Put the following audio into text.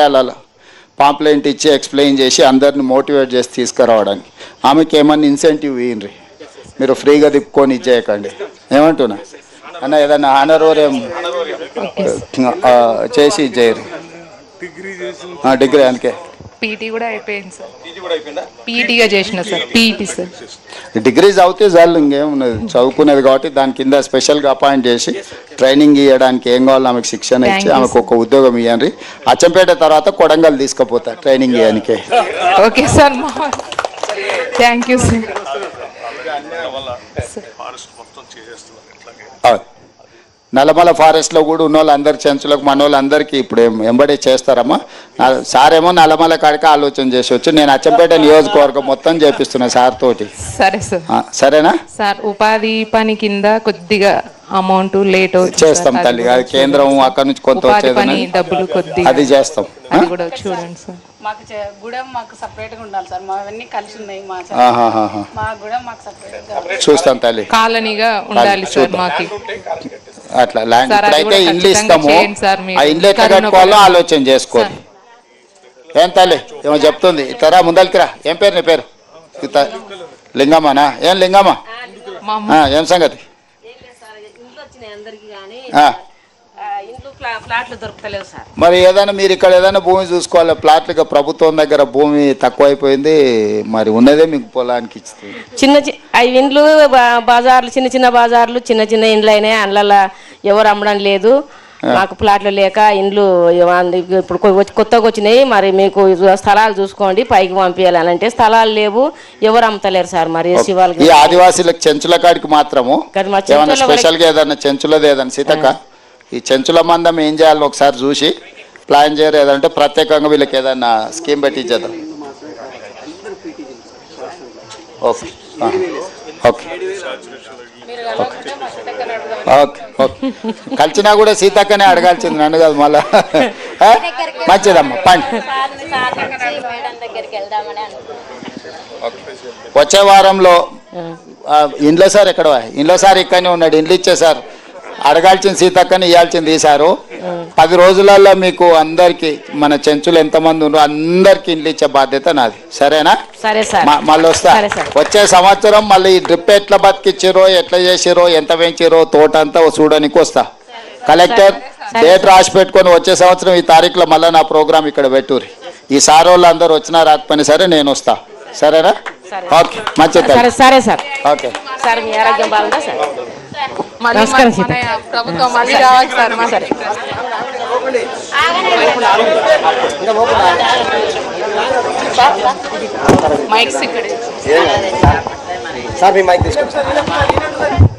అలా పాంప్లెంట్ ఇచ్చి ఎక్స్ప్లెయిన్ చేసి అందరిని మోటివేట్ చేసి తీసుకురావడానికి. ఆమెకి ఏమన్నా ఇన్సెంటివ్ ఇయ్యండి, మీరు ఫ్రీగా తిప్పుకొని ఇచ్చేయకండి. ఏమంటున్నా అన్న, ఏదన్నా ఆనరోరియం చేసి ఇచ్చేయరు. డిగ్రీ అందుకే పీటీ కూడా అయిపోయింది సార్. పీటీగా చేసిన సార్. PT sir. డిగ్రీ చదివితే చాలు, ఇంకేమున్నది చదువుకునేది కాబట్టి దాని కింద స్పెషల్గా అపాయింట్ చేసి ట్రైనింగ్ ఇవ్వడానికి ఏం కావాలో ఆమెకు శిక్షణ ఇచ్చి ఆమెకు ఒక ఉద్యోగం ఇవ్వండి. అచ్చంపేట తర్వాత కొడంగల్ తీసుకుపోతా ట్రైనింగ్ ఇవ్వడానికి. Okay sir. Thank you sir. Nallamala ఫారెస్ట్లో కూడా ఉన్న వాళ్ళందరి చెంచులకు మన వాళ్ళందరికీ ఇప్పుడు ఎంబడే చేస్తారమ్మా. సార్ ఏమో నల్లమల కాడికి ఆలోచన చేసొచ్చు, నేను అచ్చంపేట నియోజకవర్గం మొత్తం చేపిస్తున్నా సార్ తోటి. సరే సార్. సరేనా సార్? ఉపాధి పని కింద కొద్దిగా అమౌంట్ లేట్ చేస్తాం తల్లి, అది కేంద్రం అక్కడ నుంచి కొంత వచ్చేది డబ్బులు కొద్దిగా అది చేస్తాం. అది కూడా చూడండి సార్. మాకు గుడం మాకు సెపరేట్ గా ఉండాలి సార్. మావన్నీ కలిసి ఉన్నాయి. మా గుడం మాకు సెపరేట్ గా చూస్తాం తల్లి, కాలనీగా ఉండాలి సార్ మాకి. అట్లా ల్యాండ్ ఇప్పుడైతే ఇండ్లు ఇస్తాము, ఆ ఇండ్లు ఎట్లా కట్టుకోవాలో ఆలోచన చేసుకోండి. ఏం తల్లి ఏమో చెప్తుంది, ఇతరా ముందరికి రా. ఏం పేరు నీ పేరు? లింగమ్మనా? ఏం లింగమ్మ, ఏం సంగతి? మరి ఏదైనా మీరు ఇక్కడ ఏదైనా భూమి చూసుకోవాలి. ప్లాట్లుగా ప్రభుత్వం దగ్గర భూమి తక్కువైపోయింది, మరి ఉన్నదే మీకు పొలానికి ఇస్తుంది. చిన్న ఇండ్లు బజార్లు, చిన్న చిన్న బజార్లు, చిన్న చిన్న ఇండ్లు అయినాయి. అందులో ఎవరు అమ్మడం లేదు. మాకు ప్లాట్లు లేక ఇండ్లు ఇప్పుడు కొత్తగా వచ్చినాయి. మరి మీకు స్థలాలు చూసుకోండి, పైకి పంపించాలని అంటే స్థలాలు లేవు, ఎవరు అమ్ముతలేరు సార్. మరి ఈ ఆదివాసీలకు చెంచుల కాడికి మాత్రము స్పెషల్ గా ఏదన్నా చెంచులది ఏదన్నా సీతక్క, ఈ చెంచుల మందం ఏం చేయాలని ఒకసారి చూసి ప్లాన్ చేయరు. ఏదంటే ప్రత్యేకంగా వీళ్ళకి ఏదన్నా స్కీమ్ పెట్టి ఇచ్చేద్దాం. ఓకే ఓకే ఓకే ఓకే కలిసినా కూడా సీతక్కనే అడగాల్సింది, నన్ను కాదు. మళ్ళా మంచిదమ్మా పండి. వచ్చే వారంలో ఇంట్లో సార్ ఎక్కడ? ఇంట్లో సార్ ఇక్కడనే ఉన్నాడు, ఇండ్లు ఇచ్చే సార్. అడగాల్సిన సీతక్కని ఇవ్వాల్సింది ఈసారు. 10 రోజులలో మీకు అందరికి మన చెంచులు ఎంతమంది ఉన్నారో అందరికి ఇండ్లు ఇచ్చే బాధ్యత నాది. సరేనా? సరే సార్. మళ్ళీ వస్తా. వచ్చే సంవత్సరం మళ్ళీ ఈ డ్రిప్ ఎట్లా బతికిచ్చిరో, ఎట్లా చేసిరో, ఎంత పెంచిరో తోట అంతా చూడడానికి వస్తా. కలెక్టర్ డేట్ రాసి పెట్టుకొని వచ్చే సంవత్సరం ఈ తారీఖులో మళ్ళీ నా ప్రోగ్రామ్ ఇక్కడ పెట్టుర్రి. ఈ సార్ వాళ్ళు అందరూ వచ్చినా రాకపోయినా సరే నేను వస్తా. సరేనా? ఓకే మంచిది. సరే సార్. ఓకే సార్, మీ ఆరోగ్యం బాగుందా సార్? నమస్కారం. ప్రభుత్వం మళ్ళీ రావాలి సార్. మైక్ సార్, మీ మైక్ తీసుకోండి.